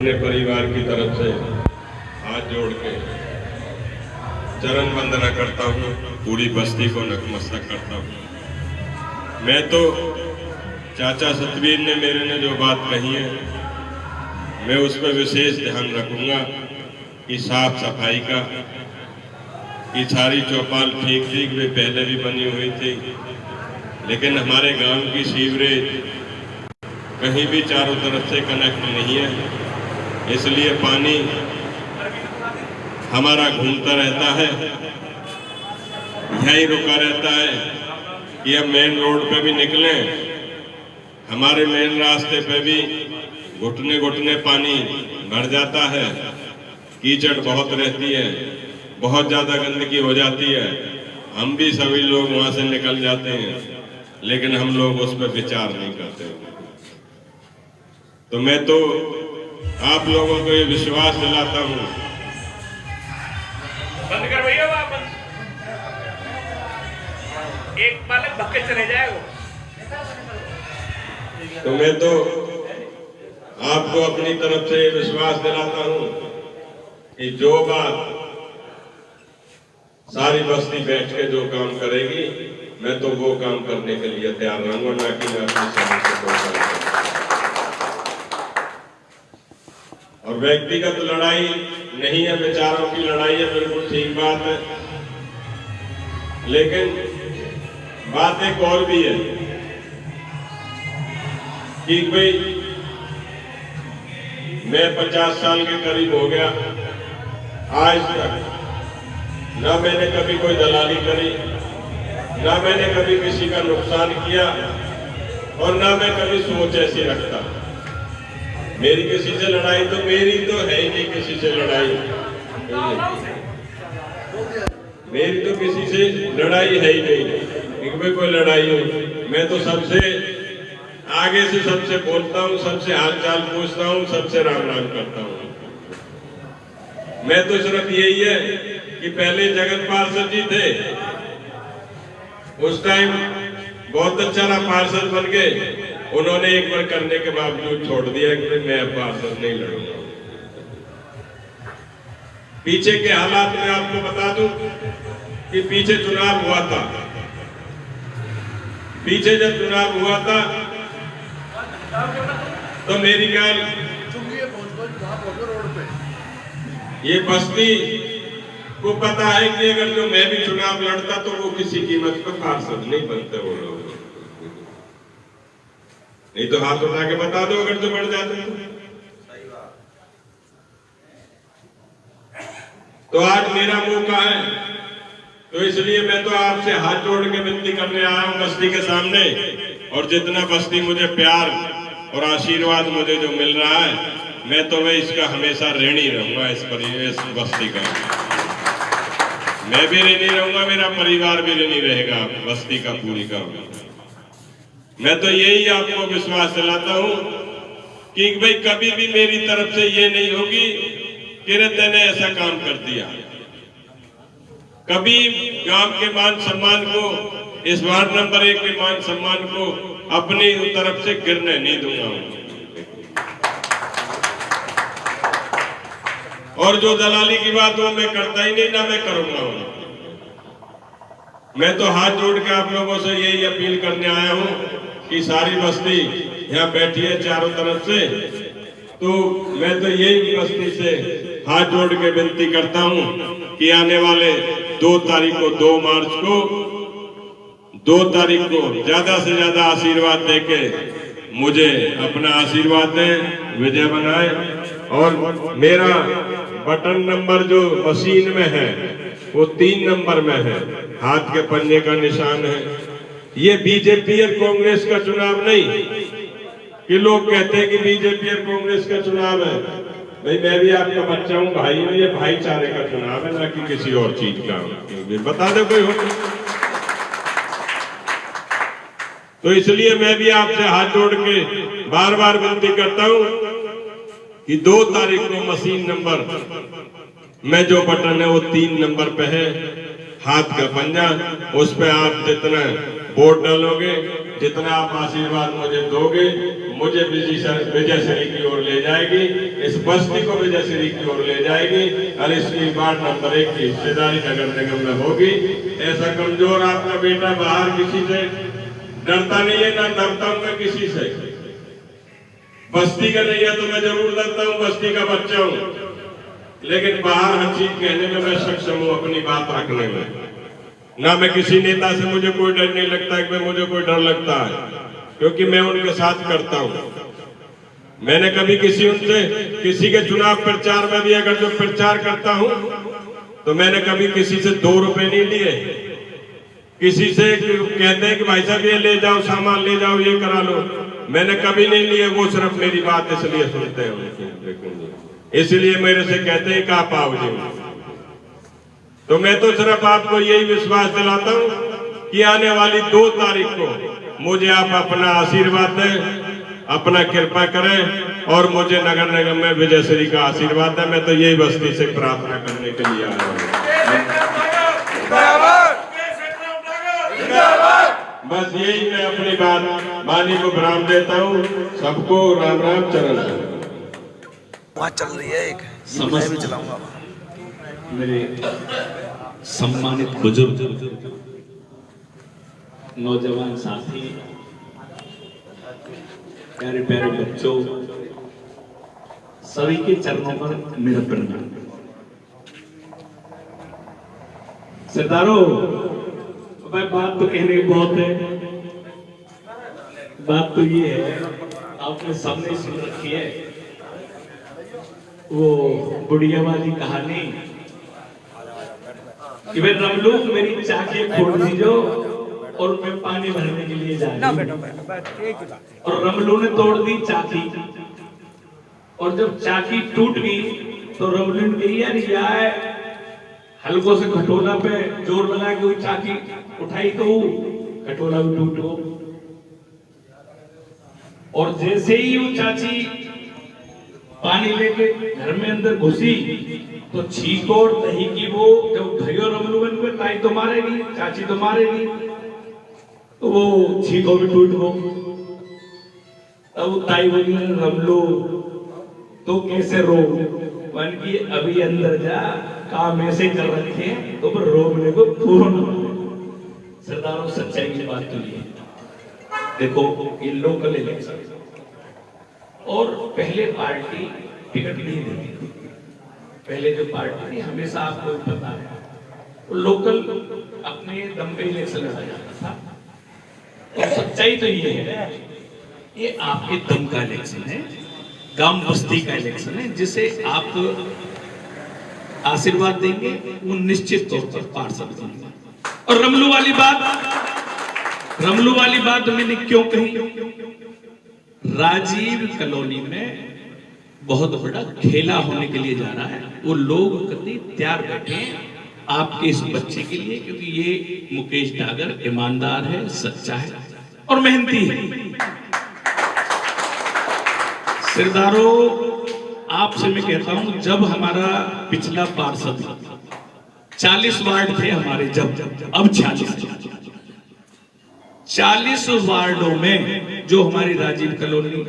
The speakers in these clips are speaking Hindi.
अपने परिवार की तरफ से हाथ जोड़ के चरण वंदना करता हूँ, पूरी बस्ती को नतमस्तक करता हूँ। मैं तो चाचा सतवीर ने मेरे ने जो बात कही है, मैं उस पर विशेष ध्यान रखूंगा कि साफ सफाई का, कि सारी चौपाल ठीक वे पहले भी बनी हुई थी, लेकिन हमारे गांव की सीवरेज कहीं भी चारों तरफ से कनेक्ट नहीं है, इसलिए पानी हमारा घूमता रहता है, यहीं रुका रहता है कि अब मेन रोड पे भी निकलें, हमारे मेन रास्ते पे भी घुटने घुटने पानी भर जाता है, कीचड़ बहुत रहती है, बहुत ज्यादा गंदगी हो जाती है। हम भी सभी लोग वहां से निकल जाते हैं, लेकिन हम लोग उस पर विचार नहीं करते। तो मैं तो आप लोगों को ये विश्वास दिलाता हूं, बंद कर भैया बंद। एक बालक भक्के चले जाएगा। तो मैं तो आपको अपनी तरफ से विश्वास दिलाता हूं कि जो बात सारी बस्ती बैठ के जो काम करेगी, मैं तो वो काम करने के लिए तैयार रहूंगा, ना कि मैं अपनी समझ से कोई काम करूंगा। और व्यक्तिगत लड़ाई नहीं है, विचारों की लड़ाई है, बिल्कुल ठीक बात है, लेकिन बात एक और भी है कि भाई मैं 50 साल के करीब हो गया, आज तक ना मैंने कभी कोई दलाली करी, ना मैंने कभी किसी का नुकसान किया, और ना मैं कभी सोच ऐसी रखता। मेरी किसी से लड़ाई तो मेरी तो है ही नहीं, किसी से लड़ाई मेरी तो किसी से लड़ाई है ही नहीं। इनमें कोई लड़ाई हो, मैं तो सबसे आगे से सबसे बोलता हूँ, सबसे हालचाल पूछता हूँ, सबसे राम राम करता हूँ। मैं तो सिर्फ यही है कि पहले जगत पार्षद जी थे, उस टाइम बहुत अच्छा पार्षद बन गए, उन्होंने एक बार करने के बावजूद छोड़ दिया कि मैं अब पार्षद नहीं लड़ूंगा। पीछे के हालात में आपको बता दूं कि पीछे चुनाव हुआ था, पीछे जब चुनाव हुआ था तो मेरी ख्याल ये बस्ती को पता है कि अगर जो मैं भी चुनाव लड़ता तो वो किसी कीमत पर पार्षद नहीं बनते वो लोग। नहीं तो हाथ उठा के बता दो अगर जो बढ़ जाते तो आज मेरा मौका है, तो इसलिए मैं तो आपसे हाथ जोड़ के विनती करने आया हूं बस्ती के सामने। और जितना बस्ती मुझे प्यार और आशीर्वाद मुझे जो मिल रहा है, मैं तो मैं इसका हमेशा ऋणी रहूंगा। इस बस्ती का मैं भी ऋणी रहूंगा, मेरा परिवार भी ऋणी रहेगा बस्ती का पूरी का। मैं तो यही आपको विश्वास दिलाता हूं कि भाई कभी भी मेरी तरफ से ये नहीं होगी कि रे तूने ऐसा काम कर दिया। कभी गांव के मान सम्मान को, इस वार्ड नंबर 1 के मान सम्मान को अपनी तरफ से गिरने नहीं दूंगा। और जो दलाली की बात वो मैं करता ही नहीं, ना मैं करूंगा। मैं तो हाथ जोड़ के आप लोगों से यही अपील करने आया हूं कि सारी बस्ती यहाँ बैठी है चारों तरफ से, तो मैं तो यही बस्ती से हाथ जोड़ के विनती करता हूँ कि आने वाले 2 तारीख को, 2 मार्च को, 2 तारीख को ज्यादा से ज्यादा आशीर्वाद देके मुझे अपना आशीर्वाद दें, विजय बनाए। और मेरा बटन नंबर जो मशीन में है वो 3 नंबर में है, हाथ के पंजे का निशान है। ये बीजेपी और कांग्रेस का चुनाव नहीं कि लोग कहते हैं कि बीजेपी और कांग्रेस का चुनाव है। भाई मैं भी आपका बच्चा हूं, भाई हूं, ये भाईचारे का चुनाव है, ना कि किसी और चीज का। बता दो कोई हो। तो इसलिए मैं भी आपसे हाथ जोड़ के बार बार विनती करता हूं कि 2 तारीख को मशीन नंबर में जो बटन है वो 3 नंबर पे है, हाथ का पंजा, उस पे आप जितना वोट डालोगे, जितना आप आशीर्वाद मुझे दोगे, मुझे विजय श्री की ओर ले जाएगी, इस बस्ती को विजय श्री की ओर ले जाएगी और इसकी वार्ड नंबर 1 की हिस्सेदारी नगर निगम में होगी। ऐसा कमजोर आपका बेटा बाहर किसी से डरता नहीं है, ना डरता हूं मैं किसी से। बस्ती का नहीं है तो मैं जरूर डरता हूं, बस्ती का बच्चा हूं, लेकिन बाहर हर चीज कहने में मैं सक्षम हूं, अपनी बात रखने में। ना मैं किसी नेता से मुझे कोई डर नहीं लगता है कि मुझे कोई डर लगता है, क्योंकि मैं उनके साथ करता हूं। मैंने कभी किसी के चुनाव प्रचार में भी अगर जो प्रचार करता हूं तो मैंने कभी किसी से 2 रुपए नहीं लिए। किसी से कहते हैं कि भाई साहब ये ले जाओ, सामान ले जाओ, ये करा लो, मैंने कभी नहीं लिए। वो सिर्फ मेरी बात इसलिए सुनते हैं, इसलिए मेरे से कहते हैं कहा पाओ जी। तो मैं तो सिर्फ आपको यही विश्वास दिलाता हूं कि आने वाली 2 तारीख को मुझे आप अपना आशीर्वाद दें, अपना कृपा करें और मुझे नगर निगम में विजय श्री का आशीर्वाद दें। मैं तो यही बस्ती से प्रार्थना करने के लिए आया हूं। बस यही मैं अपनी बात वाणी को विराम देता हूँ। सबको राम राम, चरण वहाँ चल रही है एक, मैं भी चलाऊंगा। मेरे सम्मानित बुजुर्ग, नौजवान साथी, प्यारे प्यारे बच्चों, सभी के चरणों पर मेरा प्रणाम। सरदारों, भाई बात तो कहने की बहुत है। बात तो ये है, आपने सबने सुन रखी है वो बुढ़िया वाली कहानी कि भाई रमलू मेरी चाकी फोड़ दीजो और मैं पानी भरने के लिए जा रही हूं। और रमलू ने तोड़ दी चाकी, और जब चाकी टूट गई तो रमलू ने कही यार यार हल्कों से खटोला पे जोर लगा के वो चाकी उठाई तो खटोला भी टूट गो। और जैसे ही वो चाची पानी लेके घर में अंदर घुसी तो छींक और दही की वो जब भयो रमलून में ताई तो मारेगी, चाची तो मारेगी, तो वो छींको भी टूट गो। तब ताई बोली रमलू तो कैसे रो, वन की अभी अंदर जा, काम ऐसे कर रखे तो पर रोने को पूर्ण। सरदारों सच्चाई की बात तो ये देखो, ये लोकल इलेक्शन और पहले पार्टी टिकट नहीं देती। पहले जो पार्टी थी हमेशा आपको पता है तो लोकल अपने दम पे इलेक्शन लड़ा जाता था। और सच्चाई तो ये है, ये आपके दम का इलेक्शन है, गांव बस्ती का इलेक्शन है, जिसे आप आशीर्वाद देंगे वो निश्चित तौर पर पार्षद बनेंगे। और रमलू वाली बात मैंने क्यों कही? राजीव कॉलोनी में बहुत बड़ा खेला होने के लिए जा रहा है। वो लोग कतई तैयार बैठे हैं आपके इस बच्चे के लिए, क्योंकि ये मुकेश डागर ईमानदार है, सच्चा है और मेहनती है। सरदारों, आपसे मैं कहता हूं, जब हमारा पिछला पार्षद 40 वार्ड थे हमारे, जब अब 40 वार्डों में जो हमारी राजीव कॉलोनी,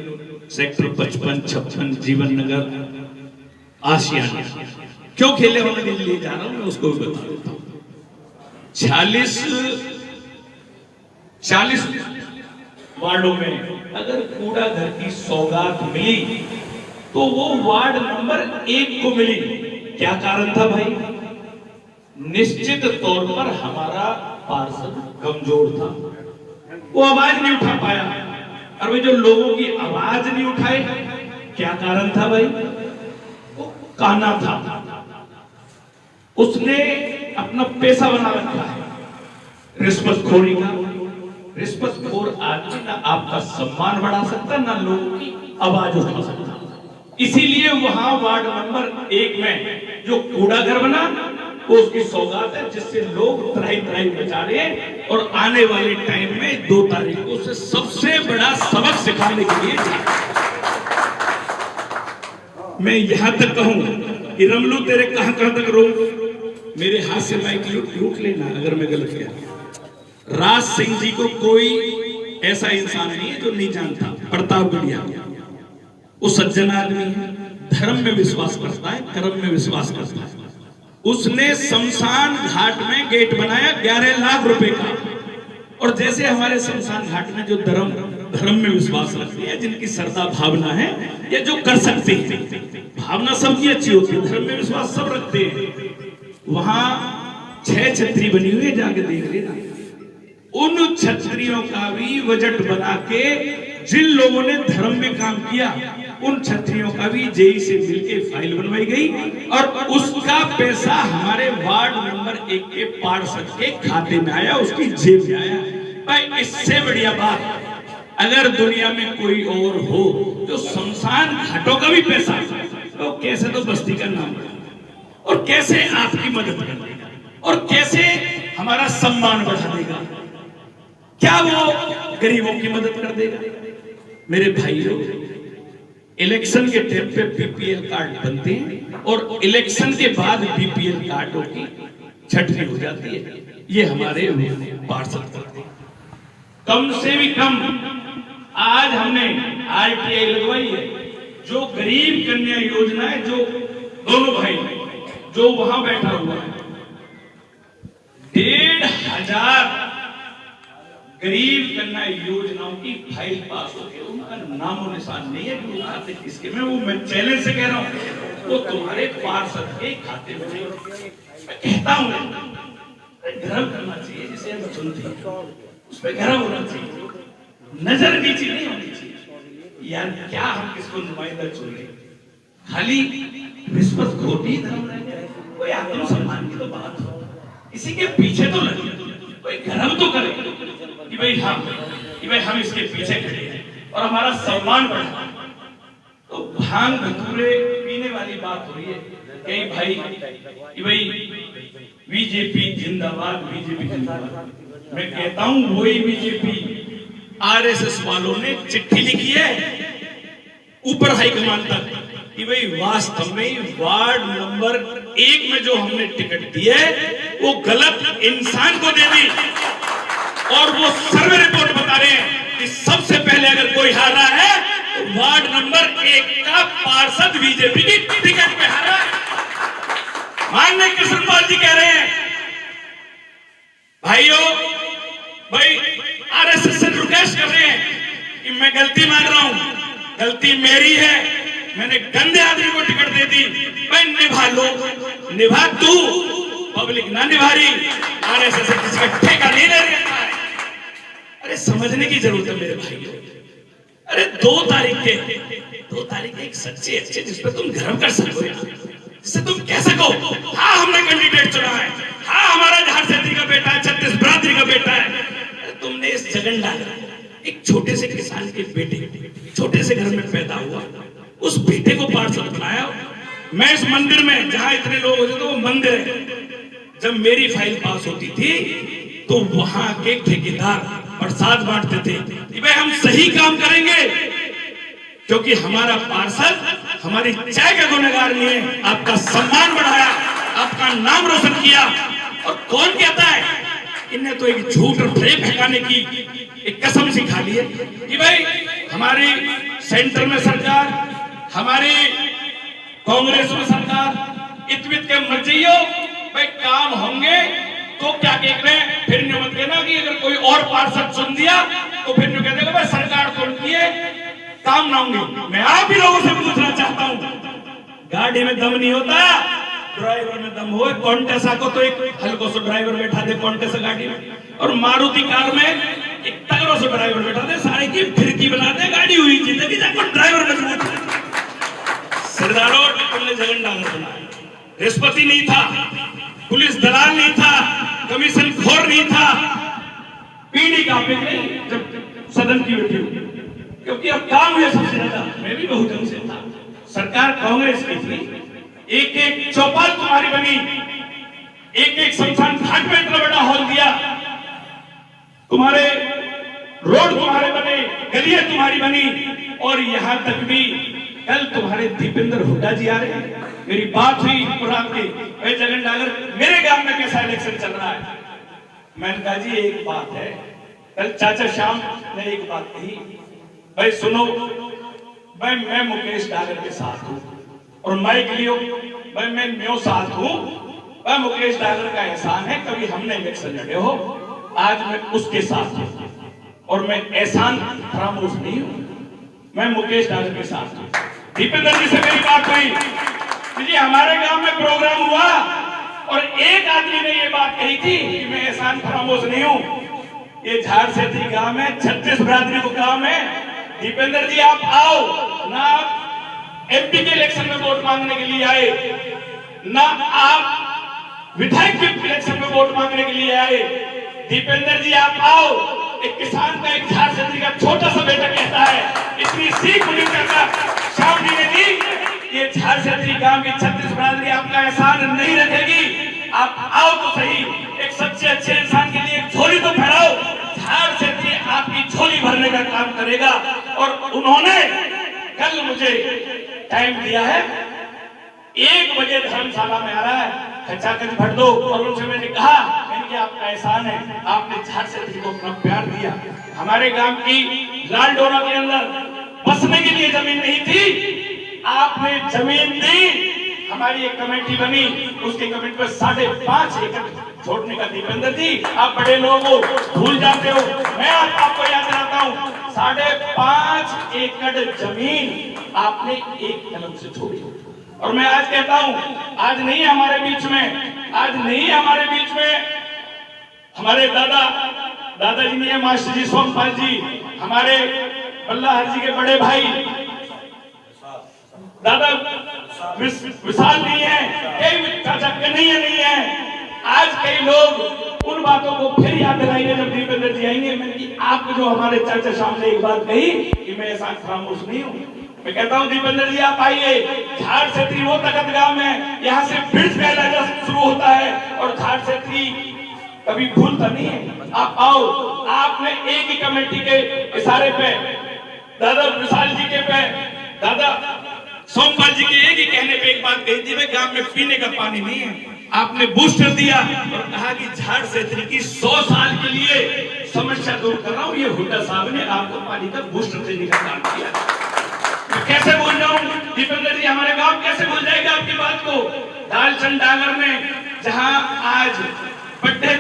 सेक्टर 55, 56, जीवन नगर, आशियाना, क्यों खेले होने के लिए जा रहा हूं मैं उसको भी बता देता हूं। 40 वार्डों में अगर कूड़ा घर की सौगात मिली तो वो वार्ड नंबर 1 को मिली। क्या कारण था भाई? निश्चित तौर पर हमारा पार्षद कमजोर था, वो आवाज नहीं उठा पाया। और वे जो लोगों की आवाज नहीं उठाए, क्या कारण था भाई? वो काना था, उसने अपना पैसा बना रखा है रिश्वतखोरी का। रिश्वतखोर आदमी ना आपका सम्मान बढ़ा सकता, ना लोगों की आवाज उठा सकता। इसीलिए वहां वार्ड नंबर 1 में जो कूड़ा घर बना वो उसकी सौगात है, जिससे लोग त्राही त्राही मचा रहे हैं। और आने वाले टाइम में 2 तारीख को से सबसे बड़ा सबक सिखाने के लिए मैं यहां तक कहूं कि रमलू तेरे कहां तक रो, मेरे हाथ से माइक लूट लेना अगर मैं गलत किया। राज सिंह जी को कोई ऐसा इंसान नहीं है जो नहीं जानता। प्रतापगढ़िया वो सज्जन आदमी है, धर्म में विश्वास करता है, कर्म में विश्वास करता है। उसने शमशान घाट में गेट बनाया 11 लाख रुपए का। और जैसे हमारे शमशान घाट में जो धर्म में विश्वास रखते हैं, जिनकी श्रद्धा भावना है, ये जो कर सकते हैं, भावना सबकी अच्छी होती है, धर्म में विश्वास सब रखते हैं। वहां 6 छतरी बनी हुई है, जाके देख लेना। उन छतरियों का भी बजट बना के जिन लोगों ने धर्म में काम किया, उन छतरियों का भी जेई से मिलके फाइल बनवाई गई और उसका पैसा हमारे वार्ड नंबर 1 के पार्षद के खाते में आया, उसकी जेब में आया। भाई इससे बढ़िया बात अगर दुनिया में कोई और हो जो शमशान घाटों का भी पैसा, तो कैसे तो बस्ती का नाम और कैसे आपकी मदद कर देगा और कैसे हमारा सम्मान बढ़ा देगा, क्या वो गरीबों की मदद कर देगा? मेरे भाइयों, इलेक्शन के टाइम पे बीपीएल कार्ड बनते हैं और इलेक्शन के बाद बीपीएल कार्डों की छटनी हो जाती है। ये हमारे पार्षद करते हैं। कम से भी कम आज हमने आरटीआई लगवाई है। जो गरीब कन्या योजना है, जो दोनों भाई जो वहां बैठा हुआ है, 1,500 गरीब कन्या योजनाओं की फाइल पास हो गई, उनका नामो निशान नहीं है कि वो खाते किसके में। वो मैं चैलेंज से कह रहा हूं, वो तुम्हारे पार्षद के खाते में नहीं। मैं कहता हूं गर्व करना चाहिए, जिसे हम चुनते हैं उस पर गर्व होना चाहिए, नजर नीची नहीं होनी चाहिए। यार क्या हम किसको नुमाइंदा चुन ले, खाली रिश्वत खोटी धर्म रह गया। कोई आत्मसम्मान की तो बात हो, इसी के पीछे तो लगे, कोई गर्व तो करे कि भाई हम इसके पीछे खड़े हैं और हमारा सम्मान बढ़ा। तो भांग धतूरे पीने वाली बात हो रही है कहीं भाई कि भाई बीजेपी जिंदाबाद, बीजेपी जिंदाबाद। मैं कहता हूं वही बीजेपी आरएसएस वालों ने चिट्ठी लिखी है ऊपर हाईकमान तक कि भाई वास्तव में वार्ड नंबर 1 में जो हमने टिकट दी है वो गलत इंसान को दे दी। और वो सर्वे रिपोर्ट बता रहे हैं कि सबसे पहले अगर कोई हारा है तो वार्ड नंबर 1 का पार्षद बीजेपी की टिकट पे हारा। माननीय कृष्णपाल जी कह रहे हैं भाइयों, भाई आरएसएस से रिक्वेस्ट कर रहे हैं कि मैं गलती मान रहा हूं, गलती मेरी है, मैंने गंदे आदमी को टिकट दे दी। भाई निभा लो, निभा तू, पब्लिक ना निभा रही, आरएसएस से किसी का ठेका नहीं ले रहा है। अरे समझने की जरूरत है मेरे भाइयों। अरे 2 तारीख एक सच्चे अच्छे जिस पर तुम गर्व कर सको, जिससे तुम कह सको हाँ हमने कैंडिडेट चुना है, हाँ हमारा झारखंडी का बेटा है, छत्तीस बरादरी का बेटा है। तुमने इस जगन डाला, एक छोटे से किसान के बेटे, छोटे से घर में पैदा हुआ, उस बेटे को पार्षद बनाया। मैं इस मंदिर में जहां इतने लोग होते थे, वो मंदिर है, जब मेरी फाइल पास होती थी तो वहां के ठेकेदार प्रसाद बांटते थे कि भाई हम सही काम करेंगे, क्योंकि हमारा पार्षद हमारी चाय का गुनहगार नहीं है, आपका सम्मान बढ़ाया, आपका नाम रोशन किया। और कौन कहता है, इन्हें तो एक झूठ और फ्रेम फेंकाने की एक कसम सिखा ली है कि भाई हमारी सेंटर में सरकार, हमारी कांग्रेस में सरकार, इतवित के मर जाइयो भाई काम होंगे तो क्या कह रहे हैं। फिर नहीं मत कहना कि अगर कोई और पार्षद चुन दिया तो फिर नहीं कहते भाई सरकार तो उनकी है, काम ना होंगे। मैं आप ही लोगों से पूछना चाहता हूं, गाड़ी में दम नहीं होता, ड्राइवर में दम हो। कॉन्टेसा को तो एक हल्को से ड्राइवर बैठा दे कॉन्टेसा गाड़ी में, और मारुति कार में एक तगड़ो से ड्राइवर बैठा दे, सारे की फिरकी बना दे, गाड़ी हुई जिंदगी जाकर ड्राइवर मजबूत है। सरदारों तुमने जगन डाला बनाया, रिश्वती नहीं था, पुलिस दलाल नहीं था, कमीशन खोर नहीं था, पीढ़ी का पे जब सदन की बैठी हुई, क्योंकि अब काम हुआ सबसे ज्यादा। मैं भी बहुजन से था, सरकार कांग्रेस की थी, एक एक चौपाल तुम्हारी बनी, एक एक शमशान घाट में इतना बड़ा हॉल दिया, तुम्हारे रोड तुम्हारे बने, गलियां तुम्हारी बनी। और यहां तक भी कल तुम्हारे दीपेंद्र हुड्डा जी आ रहे हैं, मेरी बात हुई पुरान के जगन डागर, मेरे गांव में कैसा इलेक्शन चल रहा है, मैंने कहा जी एक बात है, कल चाचा श्याम ने एक बात कही, भाई सुनो, भाई मैं मुकेश डागर के साथ हूँ और मैं लियो भाई मैं न्यो साथ हूँ। भाई मुकेश डागर का एहसान है, कभी हमने इलेक्शन लड़े हो, आज मैं उसके साथ हूँ और मैं एहसान फरामोश नहीं हूँ, मैं मुकेश डागर के साथ हूँ। दीपेंद्र जी से मेरी बात हुई जी, हमारे गांव में प्रोग्राम हुआ और एक आदमी ने ये बात कही थी कि मैं एहसान फरामोश नहीं हूँ। ये झाड़ सेठी गांव है, 36 बिरादरी को गांव है। दीपेंद्र जी आप आओ ना, आप एमपी के इलेक्शन में वोट मांगने के लिए आए, ना आप विधायक के इलेक्शन में वोट मांगने के लिए आए। दीपेंद्र जी आप आओ, एक किसान का, एक झाड़ सेठी का छोटा सा बेटा कहता है, इतनी सीख मुझे चाचा श्याम जी ने दी, ये झाड़ सेठी गांव की 36 बिरादरी आपका एहसान नहीं रखेगी। आप आओ तो सही, एक सबसे अच्छे इंसान के लिए एक झोली तो फैलाओ, झाड़ सेठी आपकी झोली भरने का काम करेगा। और उन्होंने कल मुझे टाइम दिया है, 1 बजे धर्मशाला में आ रहा है, खचाखच भर दो। और उनसे मैंने कहा कि आपका एहसान है, आपने झाड़ सेठी को अपना प्यार दिया। हमारे गांव की लाल डोरा के अंदर बसने के लिए जमीन नहीं थी, आपने जमीन दी। हमारी एक कमेटी बनी, उसकी कमेटी पर 5.5 एकड़ छोड़ने का। दीपेंद्र जी आप बड़े लोग हो, भूल जाते हो, मैं आपको याद दिलाता हूँ, 5.5 एकड़ जमीन आपने एक कलम से छोड़ी। और मैं आज कहता हूँ, आज नहीं हमारे बीच में, आज नहीं हमारे बीच में हमारे दादाजी नहीं है, मास्टर जी सोमपाल जी, हमारे बल्लाहर जी के बड़े भाई दादा विशाल नहीं है, कई चाचा कन्हैया नहीं है। आज कई लोग उन बातों को फिर याद दिलाएंगे जब दीपेंद्र जी आएंगे। मैंने आपको जो हमारे चाचा श्याम ने एक बात कही कि मैं ऐसा खामोश नहीं हूँ, मैं कहता हूँ दीपेंद्र जी आप आइए। झाड़ सेठी वो तखत गांव में, यहाँ से ब्रिज पहला शुरू होता है और झाड़ सेठी कभी भूलता नहीं है। आप आओ, आपने एक ही कमेटी के इशारे पे, दादा विशाल जी के पे, दादा सोमपाल जी के एक ही कहने पे एक बात कही थी, वे गांव में पीने का पानी नहीं है। आपने बूस्टर दिया और कहा कि झाड़ सेठी की 100 साल के लिए समस्या दूर कर रहा हूं। ये हुड्डा साहब ने आपको पानी का बूस्टर देने का काम किया। मैं कैसे भूल जाऊं दीपेंद्र जी, हमारे गांव कैसे भूल जाएगा आपकी बात को। दालचंद डागर ने जहां आज बड्डे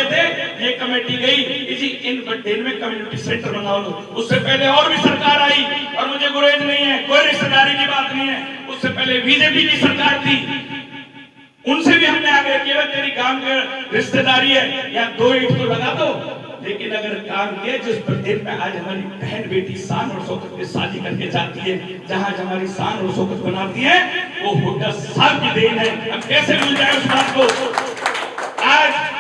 थे, ये कमेटी गई जी इन बड्डे में कम्युनिटी सेंटर बना लो। उससे पहले और भी सरकार आई और मुझे गुरेज नहीं है, कोई रिश्तेदारी की बात नहीं है। उससे पहले बीजेपी की सरकार थी, उनसे भी हमने आग्रह किया तेरी काम में रिश्तेदारी है या 2 ईंट तो लगा दो। लेकिन अगर काम किया जिस बड्डे में आज हमारी बहन बेटी शान और शौकत में शादी करके जाती है, जहां हमारी शान और शौकत बनाती है, वो हुड्डा साहब की देन है। अब कैसे भूल जाए उस बात को। आज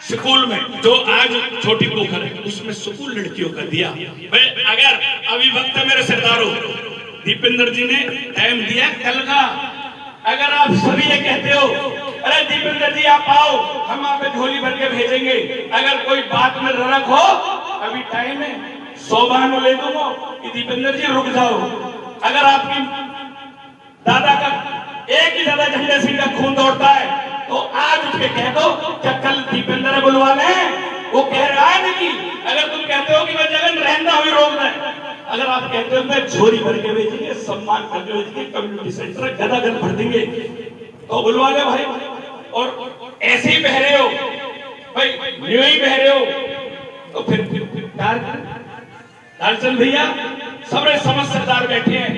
स्कूल में जो आज छोटी पोखर है उसमें स्कूल लड़कियों का दिया। अगर अभिवक्ता मेरे सरदारों, दीपेंद्र जी ने टाइम दिया कल का, अगर आप सभी ये कहते हो अरे दीपेंद्र जी आप आओ, हम आप पे झोली भर के भेजेंगे, अगर कोई बात में रड़क हो अभी टाइम है, 100 बहाने ले दूंगा कि दीपेंद्र जी रुक जाओ। अगर आपकी दादा का एक ही दादा झंडे सिंह का खून दौड़ता है तो आज उसके कह दो क्या कल दीपेंद्र बुलवा ले, वो कह रहा है नहीं। अगर तुम कहते हो कि मैं जगन रहना हुई रोक रहे, अगर आप कहते हो मैं झोरी भर के भेजेंगे, सम्मान करके भेजेंगे, कम्युनिटी सेंटर गदागद भर देंगे तो बुलवा ले भाई। और ऐसे ही बह रहे हो भाई, न्यू ही बह रहे हो तो फिर दालचंद भैया सबरे समझ सरदार बैठे हैं,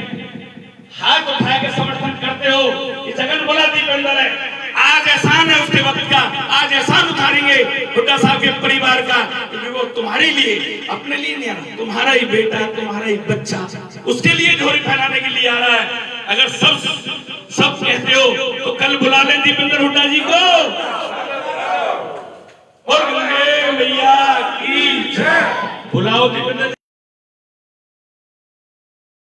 हाथ उठा के समर्थन करते हो कि जगन बोला दीपेंद्र है। आज एहसान है उसके वक्त का, आज एहसान उतारेंगे हुड्डा साहब के परिवार का, क्योंकि वो तुम्हारे लिए, अपने लिए नहीं आ रहा, तुम्हारा ही बेटा, तुम्हारा ही बच्चा, उसके लिए झोली फैलाने के लिए आ रहा है। अगर सब कहते हो तो कल बुला लें दीपेंद्र हुड्डा जी को। और भैया की जय, बुलाओ दीपेंद्र।